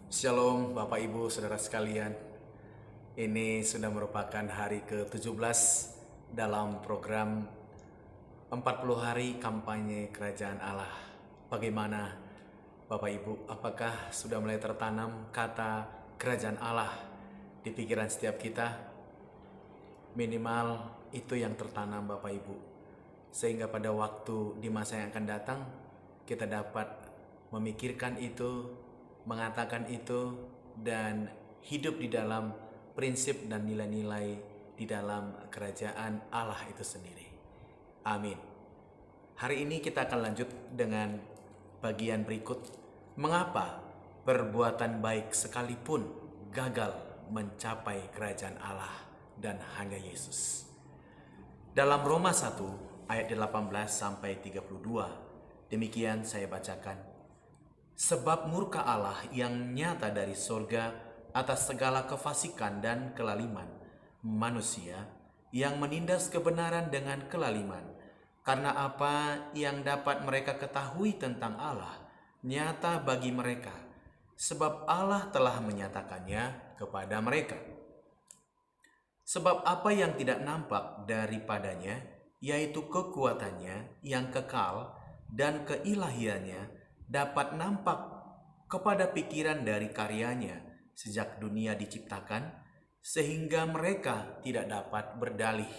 Shalom Bapak Ibu Saudara sekalian. Ini sudah merupakan hari ke-17 dalam program 40 hari kampanye Kerajaan Allah. Bagaimana Bapak Ibu, apakah sudah mulai tertanam kata Kerajaan Allah di pikiran setiap kita? Minimal itu yang tertanam Bapak Ibu. Sehingga pada waktu di masa yang akan datang, kita dapat memikirkan itu, mengatakan itu, dan hidup di dalam prinsip dan nilai-nilai di dalam kerajaan Allah itu sendiri. Amin. Hari ini kita akan lanjut dengan bagian berikut. Mengapa perbuatan baik sekalipun gagal mencapai kerajaan Allah dan hanya Yesus? Dalam Roma 1 ayat 18 sampai 32, demikian saya bacakan. Sebab murka Allah yang nyata dari sorga atas segala kefasikan dan kelaliman manusia yang menindas kebenaran dengan kelaliman. Karena apa yang dapat mereka ketahui tentang Allah nyata bagi mereka, sebab Allah telah menyatakannya kepada mereka. Sebab apa yang tidak nampak daripadanya, yaitu kekuatannya yang kekal dan keilahiannya, dapat nampak kepada pikiran dari karyanya sejak dunia diciptakan, sehingga mereka tidak dapat berdalih.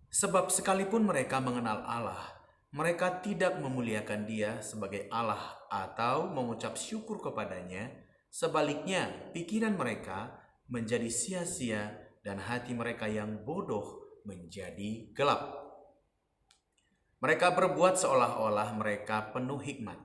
Sebab sekalipun mereka mengenal Allah, mereka tidak memuliakan Dia sebagai Allah atau mengucap syukur kepadanya. Sebaliknya, pikiran mereka menjadi sia-sia dan hati mereka yang bodoh menjadi gelap. Mereka berbuat seolah-olah mereka penuh hikmat,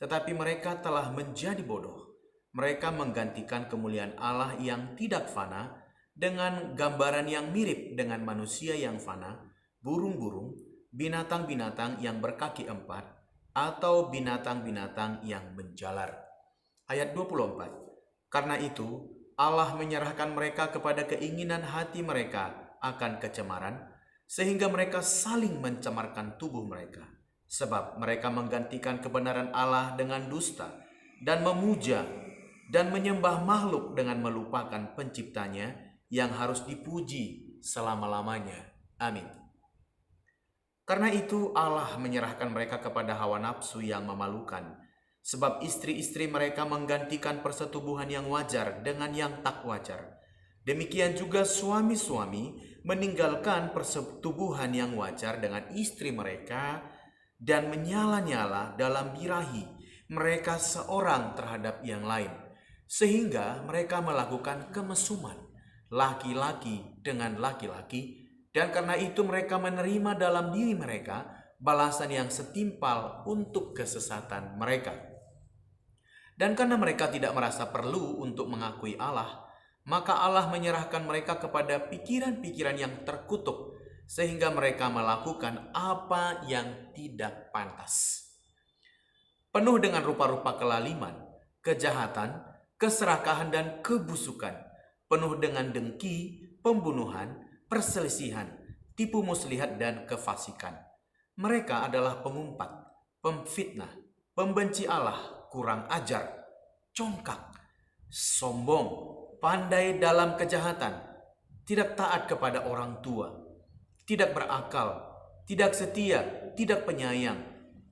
tetapi mereka telah menjadi bodoh. Mereka menggantikan kemuliaan Allah yang tidak fana dengan gambaran yang mirip dengan manusia yang fana, burung-burung, binatang-binatang yang berkaki empat, atau binatang-binatang yang menjalar. Ayat 24. Karena itu, Allah menyerahkan mereka kepada keinginan hati mereka akan kecemaran, sehingga mereka saling mencemarkan tubuh mereka. Sebab mereka menggantikan kebenaran Allah dengan dusta, dan memuja dan menyembah makhluk dengan melupakan penciptanya yang harus dipuji selama-lamanya. Amin. Karena itu Allah menyerahkan mereka kepada hawa nafsu yang memalukan, sebab istri-istri mereka menggantikan persetubuhan yang wajar dengan yang tak wajar. Demikian juga suami-suami meninggalkan persetubuhan yang wajar dengan istri mereka dan menyala-nyala dalam birahi mereka seorang terhadap yang lain, sehingga mereka melakukan kemesuman laki-laki dengan laki-laki, dan karena itu mereka menerima dalam diri mereka balasan yang setimpal untuk kesesatan mereka. Dan karena mereka tidak merasa perlu untuk mengakui Allah, maka Allah menyerahkan mereka kepada pikiran-pikiran yang terkutuk, sehingga mereka melakukan apa yang tidak pantas. Penuh dengan rupa-rupa kelaliman, kejahatan, keserakahan, dan kebusukan. Penuh dengan dengki, pembunuhan, perselisihan, tipu muslihat, dan kefasikan. Mereka adalah pengumpat, pemfitnah, pembenci Allah, kurang ajar, congkak, sombong, pandai dalam kejahatan, tidak taat kepada orang tua, tidak berakal, tidak setia, tidak penyayang,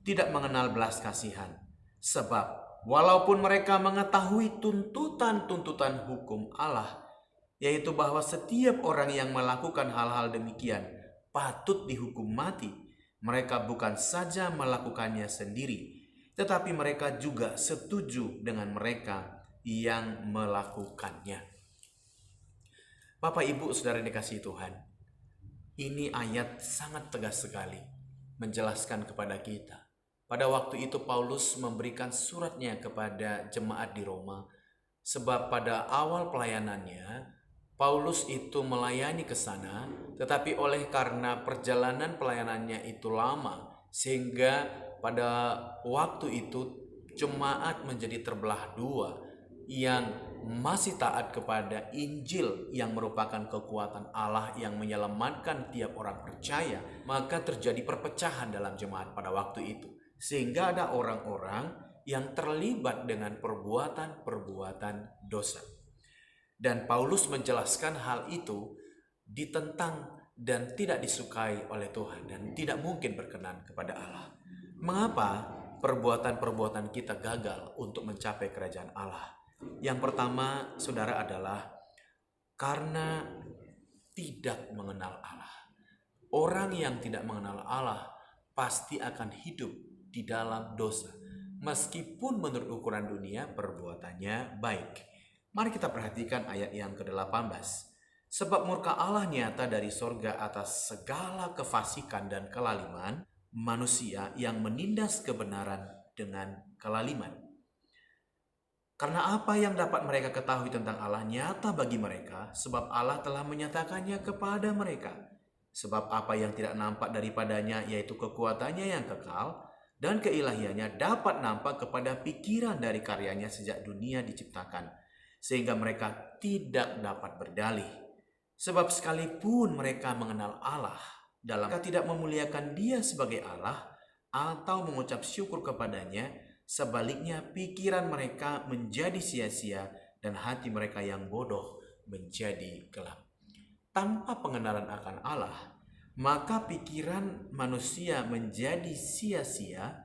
tidak mengenal belas kasihan. Sebab walaupun mereka mengetahui tuntutan-tuntutan hukum Allah, yaitu bahwa setiap orang yang melakukan hal-hal demikian patut dihukum mati, mereka bukan saja melakukannya sendiri, tetapi mereka juga setuju dengan mereka yang melakukannya. Bapak Ibu Saudara dikasihi Tuhan, ini ayat sangat tegas sekali menjelaskan kepada kita. Pada waktu itu Paulus memberikan suratnya kepada jemaat di Roma, sebab pada awal pelayanannya Paulus itu melayani ke sana, tetapi oleh karena perjalanan pelayanannya itu lama, sehingga pada waktu itu jemaat menjadi terbelah dua, yang masih taat kepada Injil yang merupakan kekuatan Allah yang menyelamatkan tiap orang percaya, maka terjadi perpecahan dalam jemaat pada waktu itu. Sehingga ada orang-orang yang terlibat dengan perbuatan-perbuatan dosa. Dan Paulus menjelaskan hal itu ditentang dan tidak disukai oleh Tuhan dan tidak mungkin berkenan kepada Allah. Mengapa perbuatan-perbuatan kita gagal untuk mencapai kerajaan Allah? Yang pertama, saudara, adalah karena tidak mengenal Allah. Orang yang tidak mengenal Allah pasti akan hidup di dalam dosa, meskipun menurut ukuran dunia perbuatannya baik. Mari kita perhatikan ayat yang ke-18. Sebab murka Allah nyata dari sorga atas segala kefasikan dan kelaliman manusia yang menindas kebenaran dengan kelaliman. Karena apa yang dapat mereka ketahui tentang Allah nyata bagi mereka, sebab Allah telah menyatakannya kepada mereka. Sebab apa yang tidak nampak daripadanya, yaitu kekuatannya yang kekal dan keilahiannya, dapat nampak kepada pikiran dari karyanya sejak dunia diciptakan, sehingga mereka tidak dapat berdalih. Sebab sekalipun mereka mengenal Allah, mereka tidak memuliakan Dia sebagai Allah atau mengucap syukur kepadanya. Sebaliknya pikiran mereka menjadi sia-sia dan hati mereka yang bodoh menjadi gelap. Tanpa pengenalan akan Allah, maka pikiran manusia menjadi sia-sia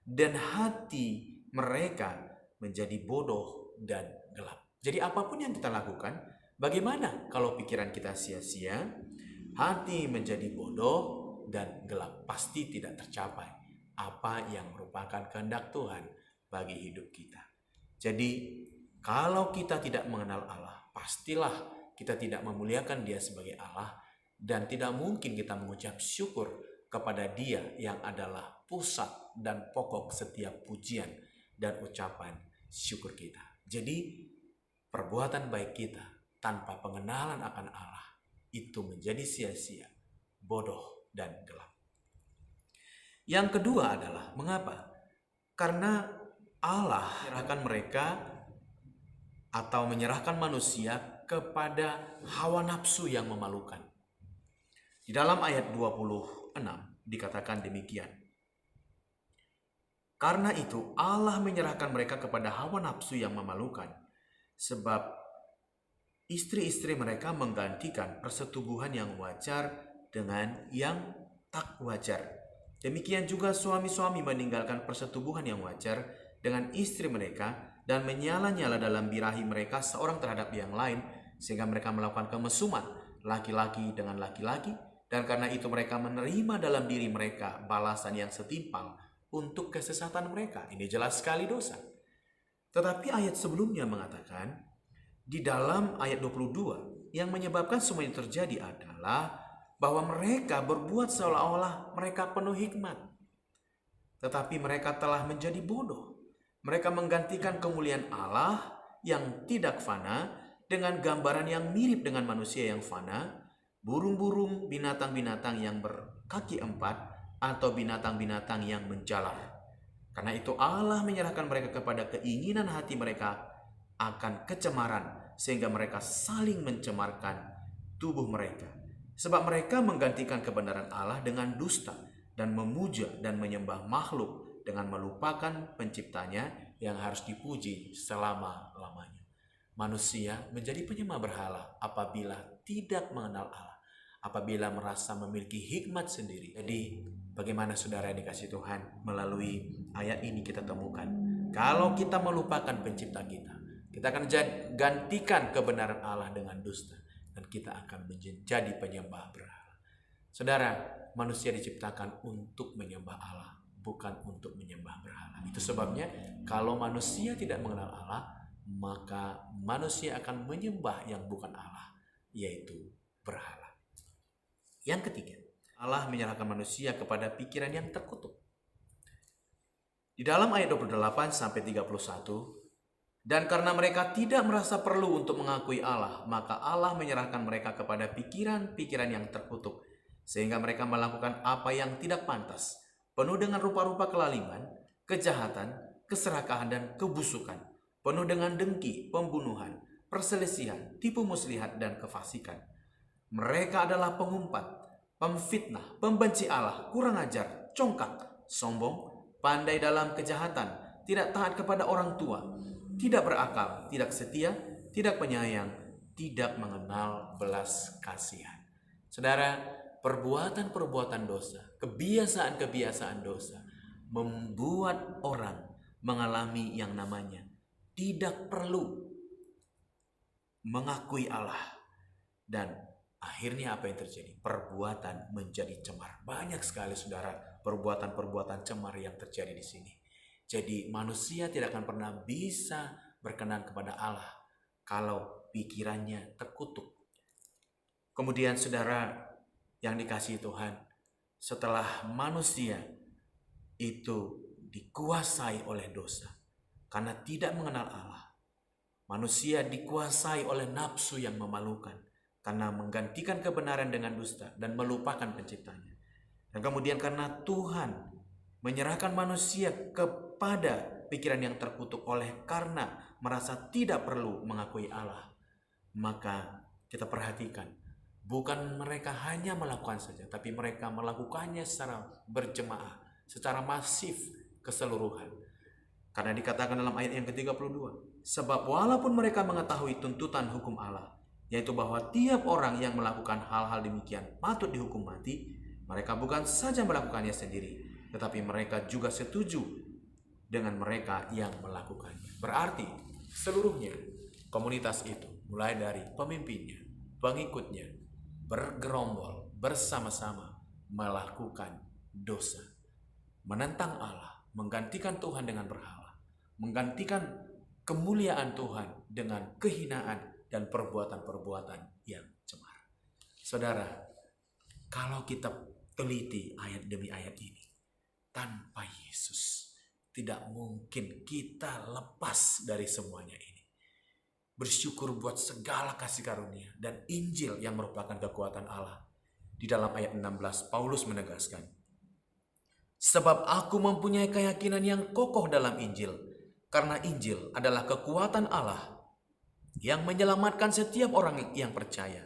dan hati mereka menjadi bodoh dan gelap. Jadi apapun yang kita lakukan, bagaimana kalau pikiran kita sia-sia, hati menjadi bodoh dan gelap? Pasti tidak tercapai apa yang merupakan kehendak Tuhan bagi hidup kita. Jadi kalau kita tidak mengenal Allah, pastilah kita tidak memuliakan Dia sebagai Allah, dan tidak mungkin kita mengucap syukur kepada Dia yang adalah pusat dan pokok setiap pujian dan ucapan syukur kita. Jadi perbuatan baik kita tanpa pengenalan akan Allah itu menjadi sia-sia, bodoh, dan gelap. Yang kedua adalah mengapa? Karena Allah menyerahkan mereka atau menyerahkan manusia kepada hawa nafsu yang memalukan. Di dalam ayat 26 dikatakan demikian. Karena itu Allah menyerahkan mereka kepada hawa nafsu yang memalukan, sebab istri-istri mereka menggantikan persetubuhan yang wajar dengan yang tak wajar. Demikian juga suami-suami meninggalkan persetubuhan yang wajar dengan istri mereka dan menyala-nyala dalam birahi mereka seorang terhadap yang lain, sehingga mereka melakukan kemesuman laki-laki dengan laki-laki, dan karena itu mereka menerima dalam diri mereka balasan yang setimpal untuk kesesatan mereka. Ini jelas sekali dosa. Tetapi ayat sebelumnya mengatakan, di dalam ayat 22, yang menyebabkan semua ini terjadi adalah bahwa mereka berbuat seolah-olah mereka penuh hikmat, tetapi mereka telah menjadi bodoh. Mereka menggantikan kemuliaan Allah yang tidak fana dengan gambaran yang mirip dengan manusia yang fana, burung-burung, binatang-binatang yang berkaki empat, atau binatang-binatang yang menjalar. Karena itu Allah menyerahkan mereka kepada keinginan hati mereka akan kecemaran, sehingga mereka saling mencemarkan tubuh mereka. Sebab mereka menggantikan kebenaran Allah dengan dusta dan memuja dan menyembah makhluk dengan melupakan penciptanya yang harus dipuji selama-lamanya. Manusia menjadi penyembah berhala apabila tidak mengenal Allah, apabila merasa memiliki hikmat sendiri. Jadi bagaimana saudara yang dikasihi Tuhan? Melalui ayat ini kita temukan, kalau kita melupakan pencipta kita akan gantikan kebenaran Allah dengan dusta, dan kita akan menjadi penyembah berhala. Saudara, manusia diciptakan untuk menyembah Allah, bukan untuk menyembah berhala. Itu sebabnya kalau manusia tidak mengenal Allah, maka manusia akan menyembah yang bukan Allah, yaitu berhala. Yang ketiga, Allah menyerahkan manusia kepada pikiran yang terkutuk. Di dalam ayat 28 sampai 31, dan karena mereka tidak merasa perlu untuk mengakui Allah, maka Allah menyerahkan mereka kepada pikiran-pikiran yang terkutuk, sehingga mereka melakukan apa yang tidak pantas, penuh dengan rupa-rupa kelaliman, kejahatan, keserakahan, dan kebusukan, penuh dengan dengki, pembunuhan, perselisihan, tipu muslihat, dan kefasikan. Mereka adalah pengumpat, pemfitnah, pembenci Allah, kurang ajar, congkak, sombong, pandai dalam kejahatan, tidak taat kepada orang tua, tidak berakal, tidak setia, tidak penyayang, tidak mengenal belas kasihan. Saudara, perbuatan-perbuatan dosa, kebiasaan-kebiasaan dosa membuat orang mengalami yang namanya tidak perlu mengakui Allah. Dan akhirnya apa yang terjadi? Perbuatan menjadi cemar. Banyak sekali saudara perbuatan-perbuatan cemar yang terjadi di sini. Jadi manusia tidak akan pernah bisa berkenan kepada Allah kalau pikirannya terkutuk. Kemudian saudara yang dikasihi Tuhan, setelah manusia itu dikuasai oleh dosa karena tidak mengenal Allah, manusia dikuasai oleh nafsu yang memalukan karena menggantikan kebenaran dengan dusta dan melupakan penciptanya. Dan kemudian karena Tuhan menyerahkan manusia kepada pikiran yang terkutuk oleh karena merasa tidak perlu mengakui Allah, maka kita perhatikan, bukan mereka hanya melakukan saja, tapi mereka melakukannya secara berjemaah, secara masif, keseluruhan. Karena dikatakan dalam ayat yang ke-32, sebab walaupun mereka mengetahui tuntutan hukum Allah, yaitu bahwa tiap orang yang melakukan hal-hal demikian patut dihukum mati, mereka bukan saja melakukannya sendiri, tetapi mereka juga setuju dengan mereka yang melakukannya. Berarti seluruhnya komunitas itu, mulai dari pemimpinnya, pengikutnya, bergerombol bersama-sama melakukan dosa, menentang Allah, menggantikan Tuhan dengan berhala, menggantikan kemuliaan Tuhan dengan kehinaan dan perbuatan-perbuatan yang cemar. Saudara, kalau kita teliti ayat demi ayat ini, tanpa Yesus tidak mungkin kita lepas dari semuanya ini. Bersyukur buat segala kasih karunia dan Injil yang merupakan kekuatan Allah. Di dalam ayat 16 Paulus menegaskan, sebab aku mempunyai keyakinan yang kokoh dalam Injil, karena Injil adalah kekuatan Allah yang menyelamatkan setiap orang yang percaya,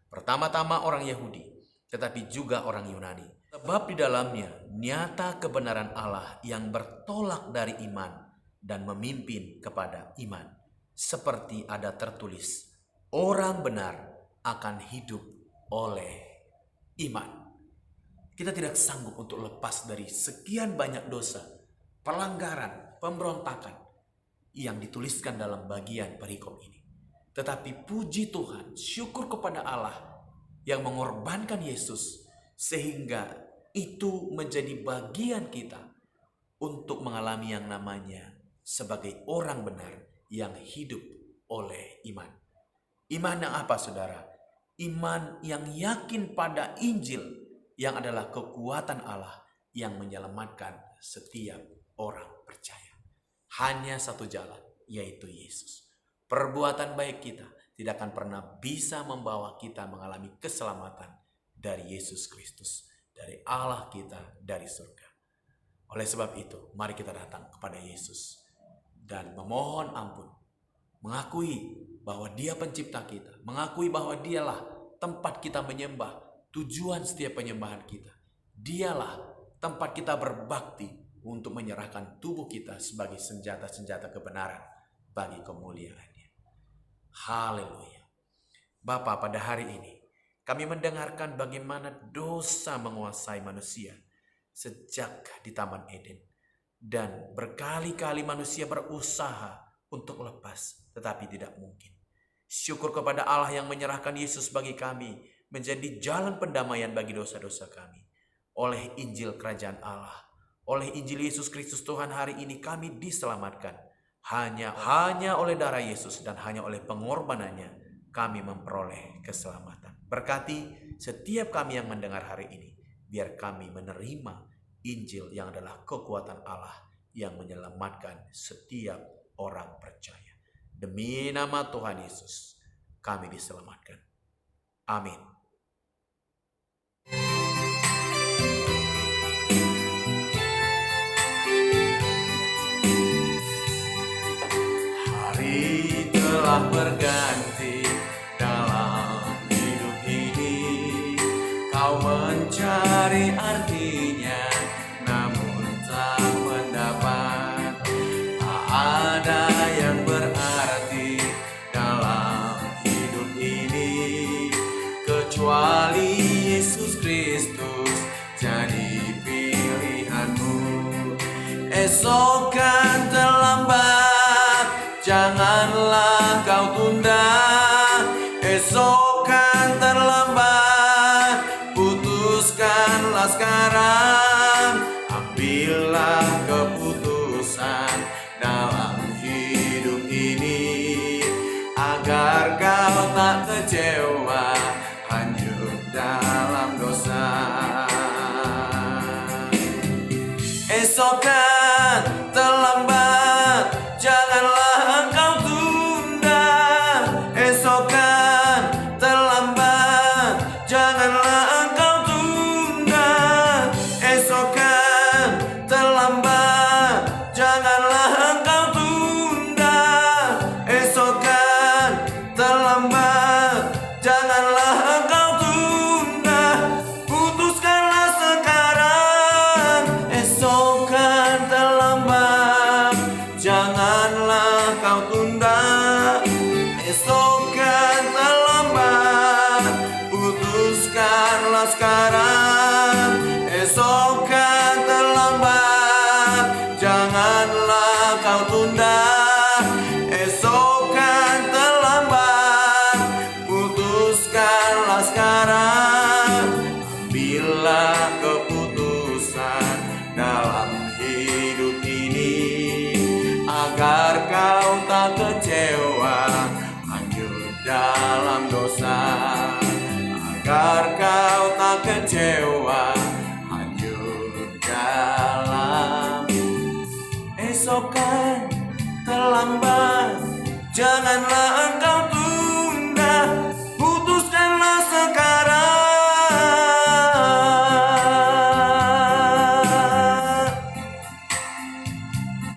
pertama-tama orang Yahudi, tetapi juga orang Yunani. Sebab di dalamnya nyata kebenaran Allah yang bertolak dari iman dan memimpin kepada iman. Seperti ada tertulis, orang benar akan hidup oleh iman. Kita tidak sanggup untuk lepas dari sekian banyak dosa, pelanggaran, pemberontakan yang dituliskan dalam bagian perikop ini. Tetapi puji Tuhan, syukur kepada Allah yang mengorbankan Yesus, sehingga itu menjadi bagian kita untuk mengalami yang namanya sebagai orang benar yang hidup oleh iman. Iman yang apa, saudara? Iman yang yakin pada Injil yang adalah kekuatan Allah yang menyelamatkan setiap orang percaya. Hanya satu jalan, yaitu Yesus. Perbuatan baik kita tidak akan pernah bisa membawa kita mengalami keselamatan dari Yesus Kristus, dari Allah kita, dari surga. Oleh sebab itu, mari kita datang kepada Yesus dan memohon ampun, mengakui bahwa Dia pencipta kita, mengakui bahwa Dialah tempat kita menyembah, tujuan setiap penyembahan kita. Dialah tempat kita berbakti untuk menyerahkan tubuh kita sebagai senjata-senjata kebenaran bagi kemuliaan-Nya. Haleluya. Bapa, pada hari ini kami mendengarkan bagaimana dosa menguasai manusia sejak di Taman Eden. Dan berkali-kali manusia berusaha untuk lepas, tetapi tidak mungkin. Syukur kepada Allah yang menyerahkan Yesus bagi kami menjadi jalan pendamaian bagi dosa-dosa kami. Oleh Injil Kerajaan Allah, oleh Injil Yesus Kristus Tuhan, hari ini kami diselamatkan. Hanya oleh darah Yesus dan hanya oleh pengorbanannya kami memperoleh keselamatan. Berkati setiap kami yang mendengar hari ini, biar kami menerima Injil yang adalah kekuatan Allah yang menyelamatkan setiap orang percaya. Demi nama Tuhan Yesus, kami diselamatkan. Amin. Hari telah berganti dalam hidup ini. Kau mencari artinya, namun tak mendapat. Esok kan terlambat, janganlah kau tunda. Esok kan terlambat, putuskanlah sekarang. Ambillah keputusan dalam hidup ini, agar kau tak kecewa hanyut dalam dosa. Esok kan terlambat, janganlah kau tunda. Esok kan terlambat, janganlah kau tunda. Esok kan terlambat, janganlah kau tunda. Esok kan terlambat, janganlah kau tunda. Putuskanlah sekarang. Esok kan terlambat, janganlah kau tunda. Esok kan terlambat, putuskanlah sekarang. Esok kan terlambat, janganlah kau tunda. Esok kan terlambat, putuskanlah sekarang. Ambillah keputusan dalam hidup ini, agar kau tak kecewa hanyut dalam dosa. Agar kau tak kecewa hanyut dalam. Esok kan terlambat, janganlah